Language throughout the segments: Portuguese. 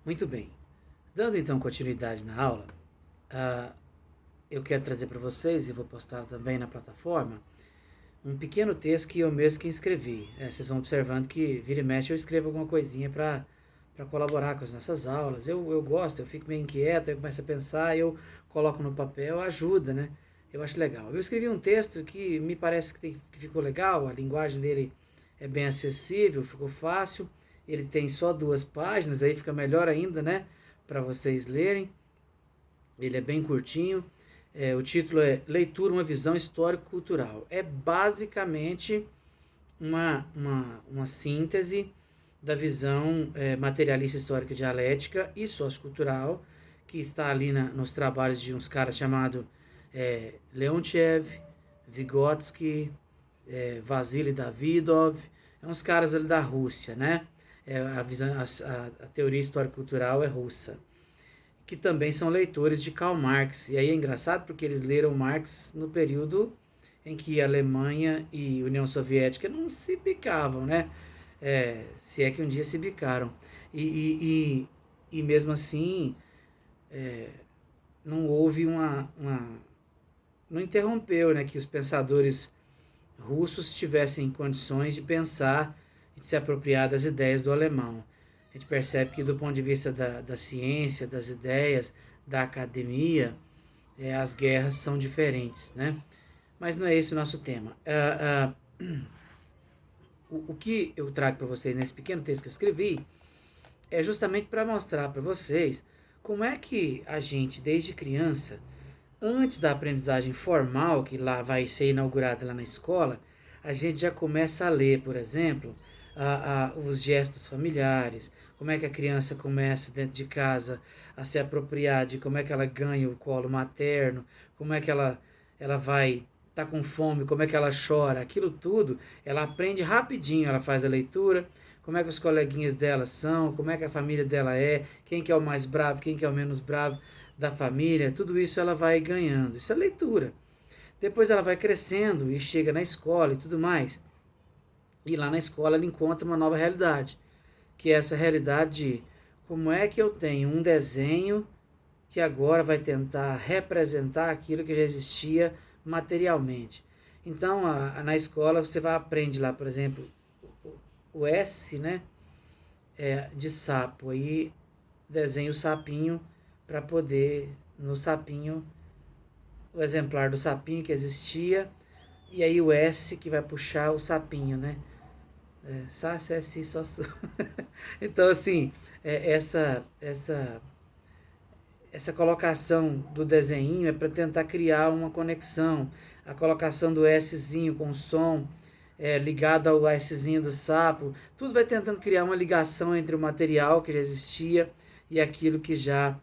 Muito bem. Dando então continuidade na aula, ah, eu quero trazer para vocês, e vou postar também na plataforma, um pequeno texto que eu mesmo que escrevi. Vocês vão observando que vira e mexe eu escrevo alguma coisinha para colaborar com as nossas aulas. Eu gosto, eu fico meio inquieto, eu começo a pensar, eu coloco no papel, ajuda, né? Eu acho legal. Eu escrevi um texto que me parece que ficou legal, a linguagem dele é bem acessível, ficou fácil. Ele tem só 2 páginas, aí fica melhor ainda, né? Para vocês lerem. Ele é bem curtinho. O título é Leitura, uma visão histórico-cultural. É basicamente uma síntese da visão materialista histórica dialética e sociocultural que está ali nos trabalhos de uns caras chamados Leontiev, Vygotsky, Vasily Davidov, uns caras ali da Rússia, né? A teoria histórico-cultural é russa, que também são leitores de Karl Marx. E aí é engraçado porque eles leram Marx no período em que a Alemanha e a União Soviética não se bicavam, né? Se é que um dia se bicaram. E mesmo assim, não houve não interrompeu, né, que os pensadores russos tivessem condições de pensar e de se apropriar das ideias do alemão. A gente percebe que do ponto de vista da ciência, das ideias, da academia, as guerras são diferentes, né? Mas não é esse o nosso tema. O que eu trago para vocês nesse pequeno texto que eu escrevi é justamente para mostrar para vocês como é que a gente, desde criança, antes da aprendizagem formal, que lá vai ser inaugurada lá na escola, a gente já começa a ler, por exemplo, os gestos familiares, como é que a criança começa dentro de casa a se apropriar de como é que ela ganha o colo materno, como é que ela vai estar com fome, como é que ela chora, aquilo tudo, ela aprende rapidinho, ela faz a leitura, como é que os coleguinhas dela são, como é que a família dela é, quem que é o mais bravo, quem que é o menos bravo da família, tudo isso ela vai ganhando. Isso é leitura. Depois ela vai crescendo e chega na escola e tudo mais. E lá na escola ela encontra uma nova realidade, que é essa realidade de como é que eu tenho um desenho que agora vai tentar representar aquilo que já existia materialmente. Então, na escola você vai aprender lá, por exemplo, o S, né, de sapo. Aí desenha o sapinho para poder, no sapinho, o exemplar do sapinho que existia, e aí o S que vai puxar o sapinho, né? Sá, sé, si, só, su. Então, assim, essa colocação do desenho é para tentar criar uma conexão. A colocação do Szinho com o som ligado ao Szinho do sapo, tudo vai tentando criar uma ligação entre o material que já existia e aquilo que já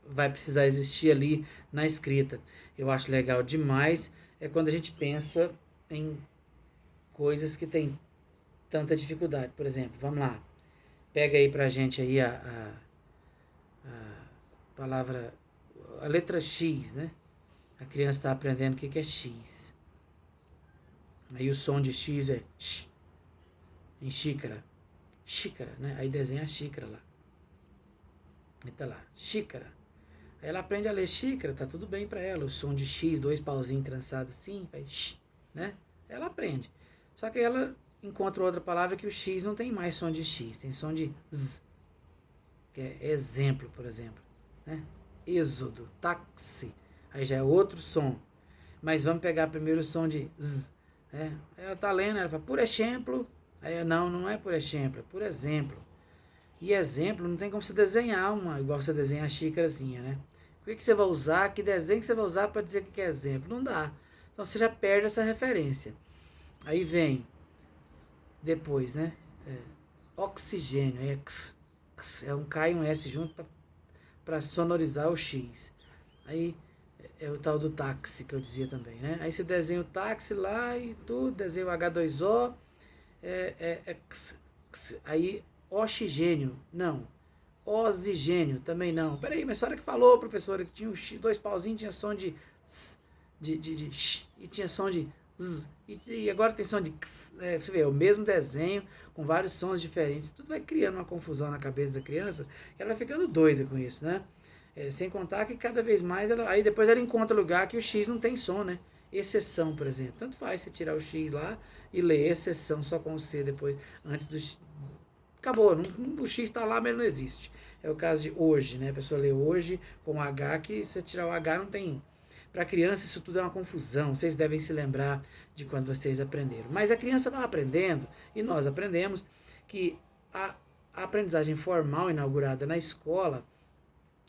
vai precisar existir ali na escrita. Eu acho legal demais quando a gente pensa em coisas que tem tanta dificuldade. Por exemplo, vamos lá, pega aí pra gente aí a palavra, a letra X, né? A criança está aprendendo o que é X. Aí o som de X é X, em xícara. Xícara, né? Aí desenha a xícara lá. Aí tá lá, xícara. Aí ela aprende a ler xícara, tá tudo bem para ela. O som de X, 2 pauzinhos trançados assim, faz X, né? Ela aprende. Só que ela encontra outra palavra que o X não tem mais som de X, tem som de Z, que é exemplo, por exemplo, né? Êxodo, táxi, aí já é outro som. Mas vamos pegar primeiro o som de Z, né? Ela tá lendo, ela fala, por exemplo, aí não é por exemplo, é por exemplo. E exemplo, não tem como você desenhar igual você desenha a xícarazinha, né? O que você vai usar, que desenho que você vai usar para dizer que é exemplo? Não dá. Então você já perde essa referência. Aí vem, depois, né? Oxigênio, é um K e um S junto para sonorizar o X. Aí é o tal do táxi que eu dizia também, né? Aí você desenha o táxi lá e tudo, desenha o H2O, aí oxigênio, não. Oxigênio, também não. Peraí, mas a senhora que falou, professora, que tinha 2 pauzinhos, tinha som de sh, e tinha som de z. E agora tem som de x, você vê, é o mesmo desenho, com vários sons diferentes. Tudo vai criando uma confusão na cabeça da criança, que ela vai ficando doida com isso, né? Sem contar que cada vez mais, aí depois ela encontra lugar que o X não tem som, né? Exceção, por exemplo. Tanto faz você tirar o X lá e ler exceção só com o C depois, antes do X. Acabou, o X está lá, mas ele não existe. É o caso de hoje, né? A pessoa lê hoje com H, que se tirar o H não tem. Para a criança isso tudo é uma confusão, vocês devem se lembrar de quando vocês aprenderam. Mas a criança vai aprendendo, e nós aprendemos, que a aprendizagem formal inaugurada na escola,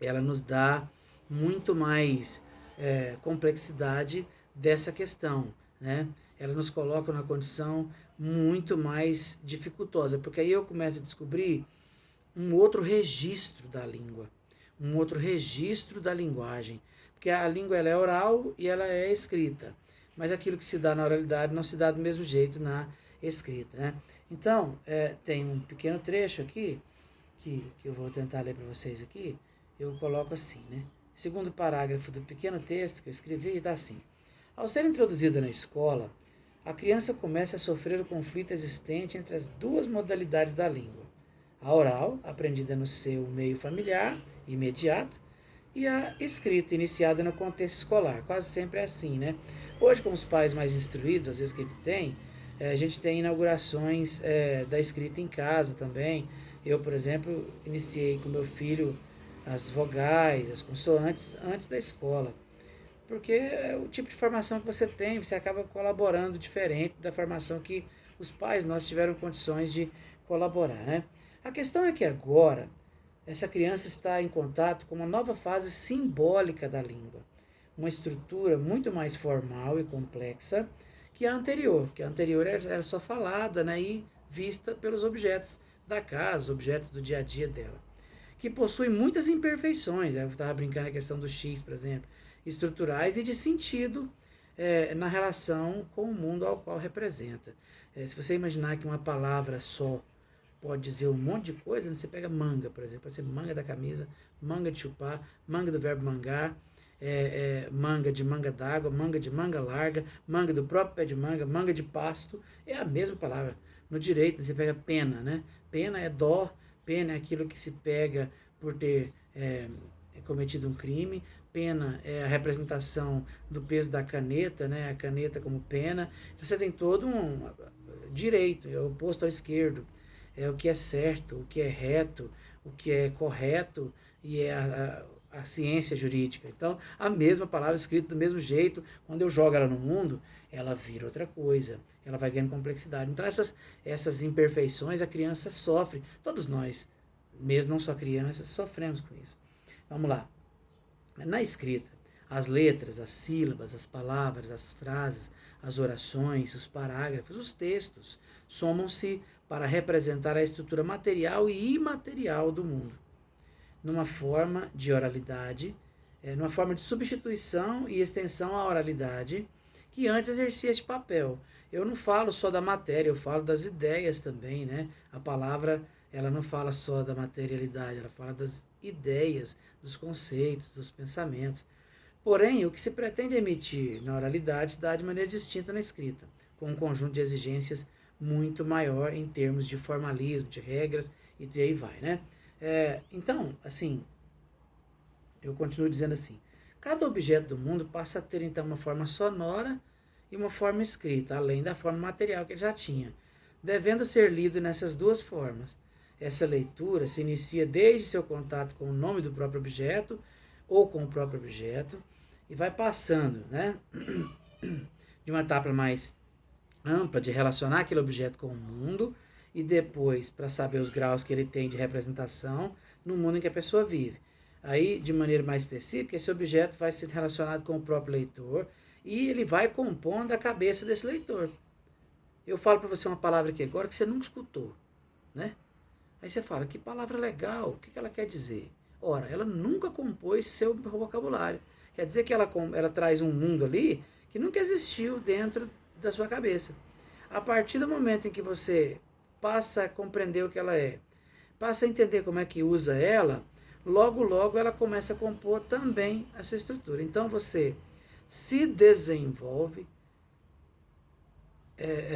ela nos dá muito mais complexidade dessa questão, né? Ela nos coloca numa condição muito mais dificultosa, porque aí eu começo a descobrir um outro registro da língua, um outro registro da linguagem, porque a língua ela é oral e ela é escrita, mas aquilo que se dá na oralidade não se dá do mesmo jeito na escrita, né? Então, tem um pequeno trecho aqui, que eu vou tentar ler para vocês aqui, eu coloco assim, né? Segundo parágrafo do pequeno texto que eu escrevi, está assim: ao ser introduzida na escola, a criança começa a sofrer o conflito existente entre as duas modalidades da língua. A oral, aprendida no seu meio familiar, imediato, e a escrita, iniciada no contexto escolar. Quase sempre é assim, né? Hoje, com os pais mais instruídos, às vezes que a gente tem inaugurações da escrita em casa também. Eu, por exemplo, iniciei com meu filho as vogais, as consoantes, antes da escola. Porque é o tipo de formação que você tem, você acaba colaborando diferente da formação que os pais nós tiveram condições de colaborar, né? A questão é que agora, essa criança está em contato com uma nova fase simbólica da língua, uma estrutura muito mais formal e complexa que a anterior, era só falada, né, e vista pelos objetos da casa, objetos do dia a dia dela, que possui muitas imperfeições. Eu estava brincando a questão do X, por exemplo, estruturais e de sentido na relação com o mundo ao qual representa. Se você imaginar que uma palavra só pode dizer um monte de coisa, né? Você pega manga, por exemplo, pode ser manga da camisa, manga de chupar, manga do verbo mangar, manga de manga d'água, manga de manga larga, manga do próprio pé de manga de pasto, é a mesma palavra. No direito, você pega pena, né? Pena é dó, pena é aquilo que se pega por ter cometido um crime, pena é a representação do peso da caneta, né? A caneta como pena. Então você tem todo um direito, é oposto ao esquerdo. É o que é certo, o que é reto, o que é correto, e é a ciência jurídica. Então, a mesma palavra escrita do mesmo jeito, quando eu jogo ela no mundo, ela vira outra coisa, ela vai ganhando complexidade. Então, essas imperfeições a criança sofre, todos nós, mesmo não só crianças, sofremos com isso. Vamos lá. Na escrita, as letras, as sílabas, as palavras, as frases, as orações, os parágrafos, os textos somam-se para representar a estrutura material e imaterial do mundo, numa forma de oralidade, numa forma de substituição e extensão à oralidade, que antes exercia este papel. Eu não falo só da matéria, eu falo das ideias também, né? A palavra, ela não fala só da materialidade, ela fala das ideias, dos conceitos, dos pensamentos. Porém, o que se pretende emitir na oralidade se dá de maneira distinta na escrita, com um conjunto de exigências muito maior em termos de formalismo, de regras, e daí vai, né? Então, assim, eu continuo dizendo assim, cada objeto do mundo passa a ter, então, uma forma sonora e uma forma escrita, além da forma material que ele já tinha, devendo ser lido nessas duas formas. Essa leitura se inicia desde seu contato com o nome do próprio objeto, ou com o próprio objeto, e vai passando, né, de uma etapa mais ampla de relacionar aquele objeto com o mundo, e depois para saber os graus que ele tem de representação no mundo em que a pessoa vive. Aí, de maneira mais específica, esse objeto vai ser relacionado com o próprio leitor e ele vai compondo a cabeça desse leitor. Eu falo para você uma palavra aqui agora que você nunca escutou, né? Aí você fala, que palavra legal, o que ela quer dizer? Ora, ela nunca compôs seu vocabulário. Quer dizer que ela traz um mundo ali que nunca existiu dentro da sua cabeça. A partir do momento em que você passa a compreender o que ela é, passa a entender como é que usa ela, logo, logo ela começa a compor também a sua estrutura. Então você se desenvolve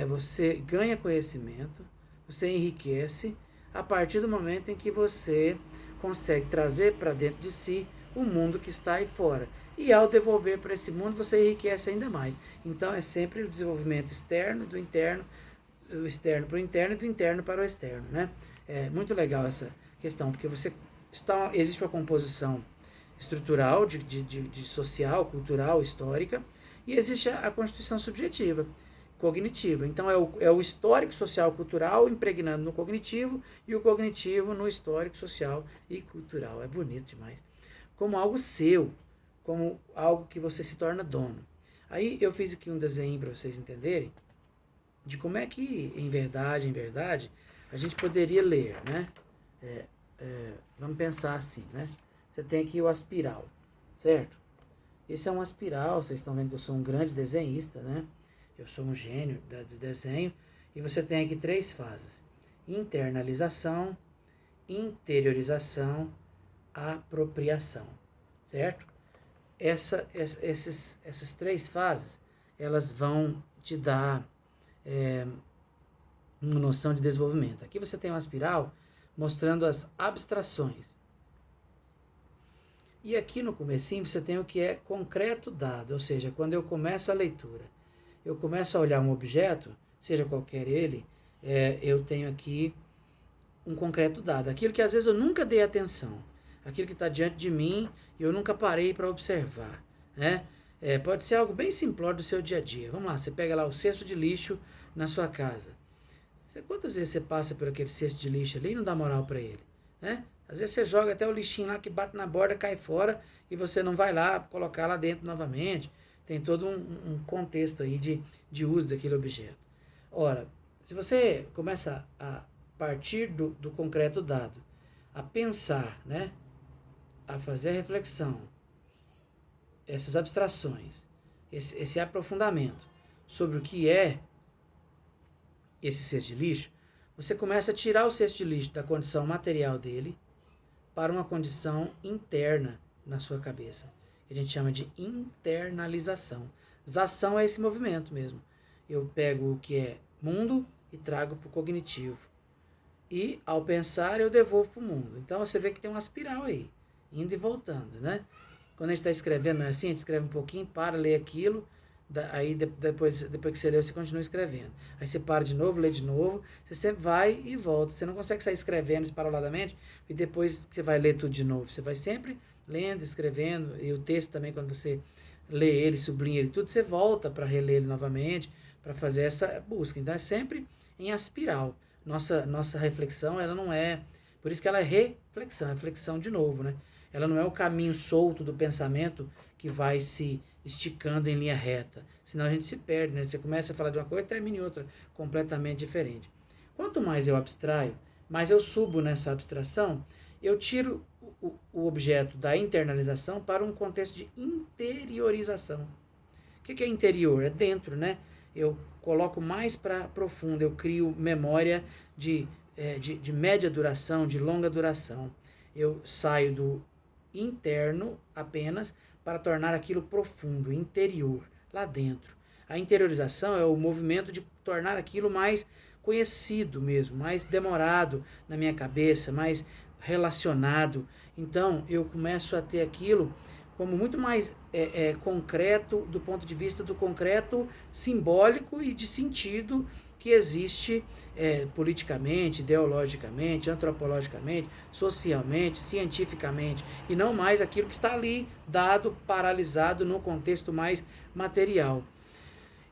você ganha conhecimento, você enriquece a partir do momento em que você consegue trazer para dentro de si o mundo que está aí fora. E ao devolver para esse mundo, você enriquece ainda mais. Então é sempre o desenvolvimento externo, do interno, o externo para o interno e do interno para o externo, né? É muito legal essa questão, porque existe uma composição estrutural, de social, cultural, histórica, e existe a constituição subjetiva, cognitiva. Então é o histórico social cultural impregnando no cognitivo e o cognitivo no histórico social e cultural. É bonito demais. Como algo seu, como algo que você se torna dono. Aí eu fiz aqui um desenho para vocês entenderem de como é que, em verdade, a gente poderia ler, né? Vamos pensar assim, né? Você tem aqui o aspiral, certo? Esse é um aspiral, vocês estão vendo que eu sou um grande desenhista, né? Eu sou um gênio de desenho. E você tem aqui 3 fases: internalização, interiorização, apropriação, certo? Essas 3 fases, elas vão te dar uma noção de desenvolvimento. Aqui você tem uma espiral mostrando as abstrações. E aqui no comecinho você tem o que é concreto dado, ou seja, quando eu começo a leitura, eu começo a olhar um objeto, seja qualquer ele, eu tenho aqui um concreto dado, aquilo que às vezes eu nunca dei atenção, aquilo que está diante de mim e eu nunca parei para observar, né? Pode ser algo bem simplório do seu dia a dia. Vamos lá, você pega lá o cesto de lixo na sua casa. Quantas vezes você passa por aquele cesto de lixo ali e não dá moral para ele, né? Às vezes você joga até o lixinho lá que bate na borda, cai fora e você não vai lá colocar lá dentro novamente. Tem todo um contexto aí de uso daquele objeto. Ora, se você começa a partir do concreto dado, a pensar, né, a fazer a reflexão, essas abstrações, esse aprofundamento sobre o que é esse cesto de lixo, você começa a tirar o cesto de lixo da condição material dele para uma condição interna na sua cabeça, que a gente chama de internalização. Zação é esse movimento mesmo. Eu pego o que é mundo e trago para o cognitivo. E, ao pensar, eu devolvo para o mundo. Então, você vê que tem uma espiral aí, indo e voltando, né? Quando a gente está escrevendo, não é assim? A gente escreve um pouquinho, para, lê aquilo, aí depois que você leu, você continua escrevendo. Aí você para de novo, lê de novo, você sempre vai e volta. Você não consegue sair escrevendo esparoladamente e depois você vai ler tudo de novo. Você vai sempre lendo, escrevendo, e o texto também, quando você lê ele, sublinha ele tudo, você volta para reler ele novamente, para fazer essa busca. Então é sempre em espiral. Nossa reflexão, ela não é... Por isso que ela é reflexão de novo, né? Ela não é o caminho solto do pensamento que vai se esticando em linha reta. Senão a gente se perde, né? Você começa a falar de uma coisa e termina em outra completamente diferente. Quanto mais eu abstraio, mais eu subo nessa abstração, eu tiro o objeto da internalização para um contexto de interiorização. O que é interior? É dentro, né? Eu coloco mais para profundo, eu crio memória de média duração, de longa duração. Eu saio do interno apenas para tornar aquilo profundo, interior, lá dentro. A interiorização é o movimento de tornar aquilo mais conhecido mesmo, mais demorado na minha cabeça, mais relacionado. Então eu começo a ter aquilo como muito mais concreto, do ponto de vista do concreto simbólico e de sentido que existe politicamente, ideologicamente, antropologicamente, socialmente, cientificamente, e não mais aquilo que está ali dado, paralisado no contexto mais material.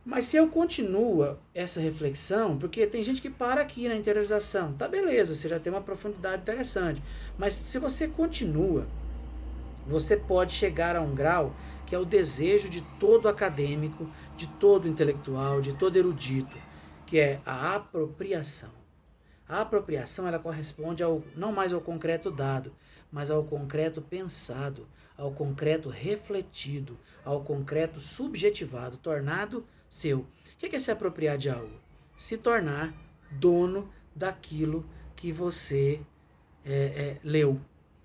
Mas se eu continuo essa reflexão, porque tem gente que para aqui na interiorização, tá beleza, você já tem uma profundidade interessante, mas se você continua, você pode chegar a um grau que é o desejo de todo acadêmico, de todo intelectual, de todo erudito, que é a apropriação. A apropriação, ela corresponde não mais ao concreto dado, mas ao concreto pensado, ao concreto refletido, ao concreto subjetivado, tornado seu. O que é se apropriar de algo? Se tornar dono daquilo que você leu,